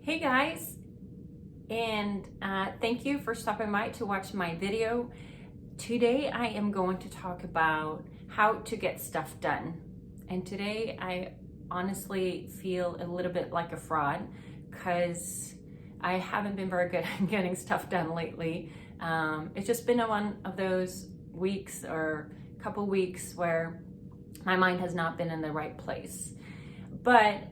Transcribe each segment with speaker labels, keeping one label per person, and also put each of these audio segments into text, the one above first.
Speaker 1: Hey guys, and thank you for stopping by to watch my video. Today I am going to talk about how to get stuff done. And today I honestly feel a little bit like a fraud because I haven't been very good at getting stuff done lately. It's just been one of those weeks or couple weeks where my mind has not been in the right place. But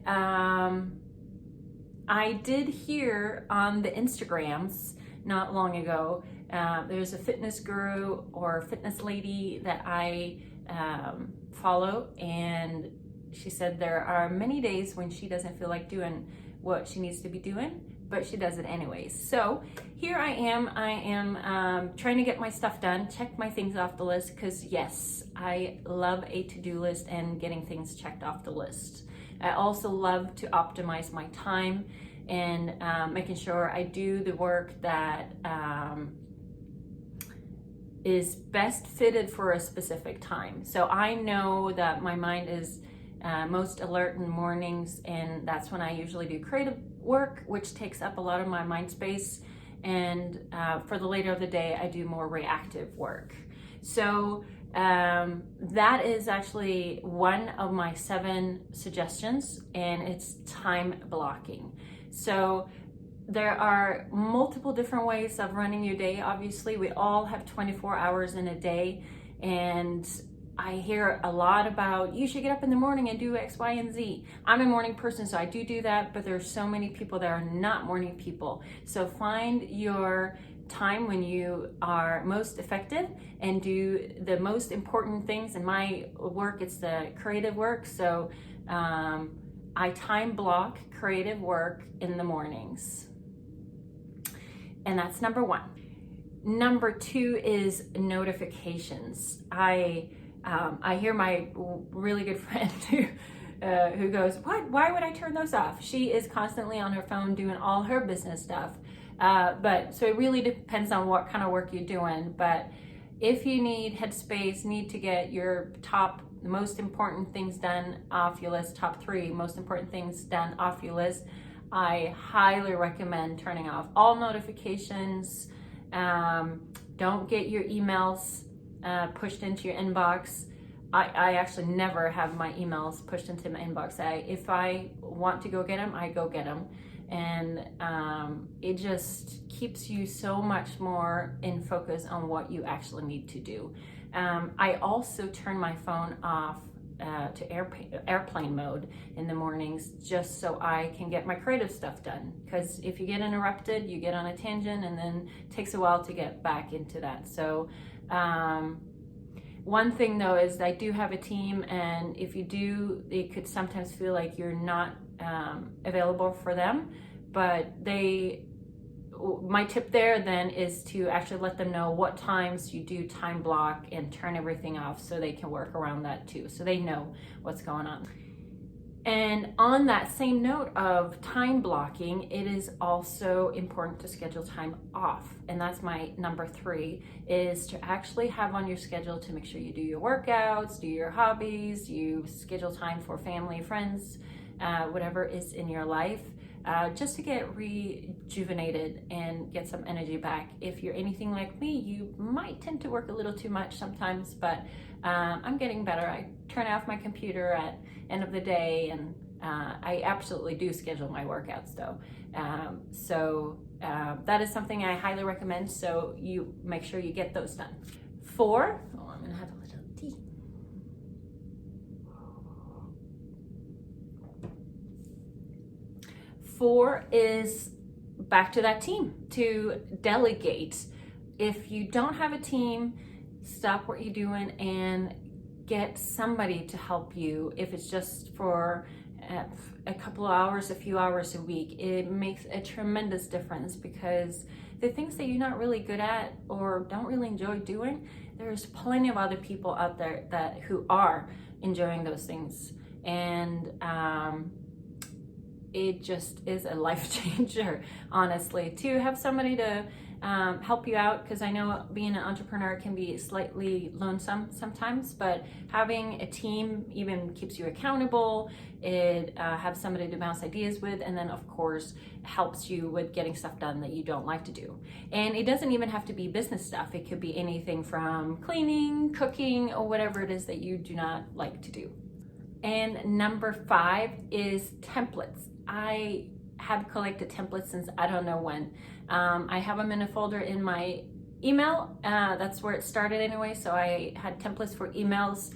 Speaker 1: I did hear on the Instagrams not long ago, there's a fitness guru or fitness lady that I follow, and she said there are many days when she doesn't feel like doing what she needs to be doing, but she does it anyways. So here I am trying to get my stuff done, check my things off the list, because yes, I love a to-do list and getting things checked off the list. I also love to optimize my time and making sure I do the work that is best fitted for a specific time. So I know that my mind is most alert in mornings, and that's when I usually do creative work, which takes up a lot of my mind space. And for the later of the day, I do more reactive work. So that is actually one of my 7 suggestions, and it's time blocking. So there are multiple different ways of running your day. Obviously, we all have 24 hours in a day, and I hear a lot about you should get up in the morning and do X, Y, and Z. I'm a morning person, so I do that, but there's so many people that are not morning people. So find your time when you are most effective and do the most important things. In my work, it's the creative work. So I time block creative work in the mornings. And that's number 1. Number 2 is notifications. I hear my really good friend who goes, "What? Why would I turn those off?" She is constantly on her phone doing all her business stuff. So it really depends on what kind of work you're doing. But if you need headspace, need to get your the most important things done off your list, top 3 most important things done off your list, I highly recommend turning off all notifications. Don't get your emails pushed into your inbox. I actually never have my emails pushed into my inbox. If I want to go get them, I go get them. And it just keeps you so much more in focus on what you actually need to do. I also turn my phone off to airplane mode in the mornings, just so I can get my creative stuff done. Because if you get interrupted, you get on a tangent, and then it takes a while to get back into that. So one thing though is I do have a team, and if you do, it could sometimes feel like you're not available for them, but my tip there then is to actually let them know what times you do time block and turn everything off, so they can work around that too, so they know what's going on. And on that same note of time blocking, it is also important to schedule time off. And that's my number 3, is to actually have on your schedule to make sure you do your workouts, do your hobbies, you schedule time for family, friends, whatever is in your life, just to get rejuvenated and get some energy back. If you're anything like me, you might tend to work a little too much sometimes, but I'm getting better. I turn off my computer at end of the day, and I absolutely do schedule my workouts though. That is something I highly recommend, so you make sure you get those done. 4, I'm gonna have a little tea. 4 is back to that team, to delegate. If you don't have a team, stop what you're doing and get somebody to help you. If it's just for a couple of hours, a few hours a week, it makes a tremendous difference, because the things that you're not really good at or don't really enjoy doing, there's plenty of other people out there who are enjoying those things. And it just is a life changer, honestly, to have somebody to help you out, because I know being an entrepreneur can be slightly lonesome sometimes, but having a team even keeps you accountable. It have somebody to bounce ideas with, and then of course helps you with getting stuff done that you don't like to do. And it doesn't even have to be business stuff. It could be anything from cleaning, cooking, or whatever it is that you do not like to do. And number 5 is templates. I have collected templates since I don't know when. I have them in a folder in my email. That's where it started anyway. So I had templates for emails.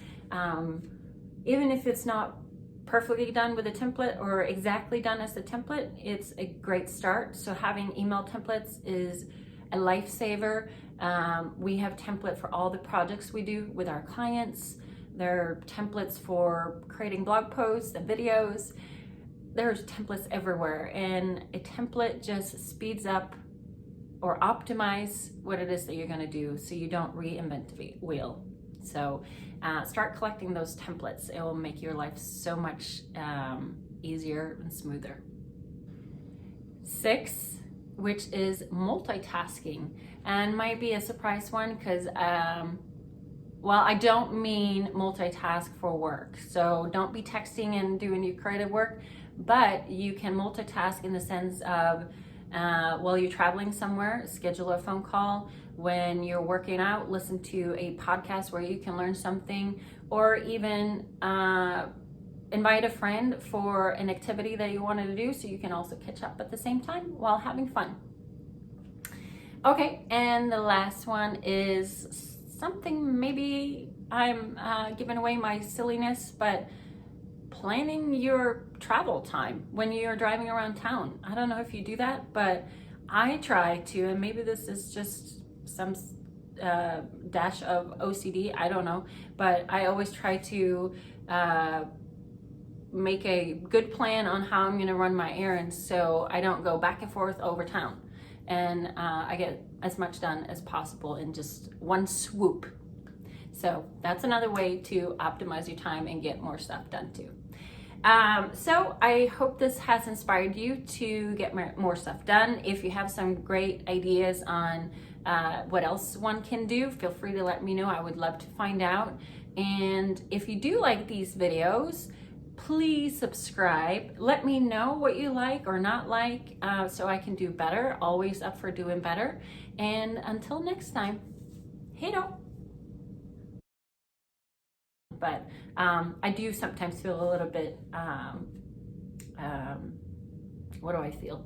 Speaker 1: Even if it's not perfectly done with a template or exactly done as a template, it's a great start. So having email templates is a lifesaver. We have template for all the projects we do with our clients. There are templates for creating blog posts and videos. There's templates everywhere, and a template just speeds up or optimize what it is that you're going to do, so you don't reinvent the wheel. So start collecting those templates. It will make your life so much easier and smoother. 6, which is multitasking, and might be a surprise one, because well, I don't mean multitask for work. So don't be texting and doing your creative work, but you can multitask in the sense of while you're traveling somewhere, schedule a phone call. When you're working out, listen to a podcast where you can learn something, or even invite a friend for an activity that you wanted to do, so you can also catch up at the same time while having fun. Okay, and the last one is something, maybe I'm giving away my silliness, but planning your travel time when you're driving around town. I don't know if you do that, but I try to, and maybe this is just some dash of OCD, I don't know, but I always try to make a good plan on how I'm gonna run my errands, so I don't go back and forth over town, and I get as much done as possible in just one swoop. So that's another way to optimize your time and get more stuff done too. So I hope this has inspired you to get more stuff done. If you have some great ideas on what else one can do, feel free to let me know. I would love to find out. And if you do like these videos, please subscribe. Let me know what you like or not like, so I can do better. Always up for doing better. And until next time, hej då! But I do sometimes feel a little bit, what do I feel?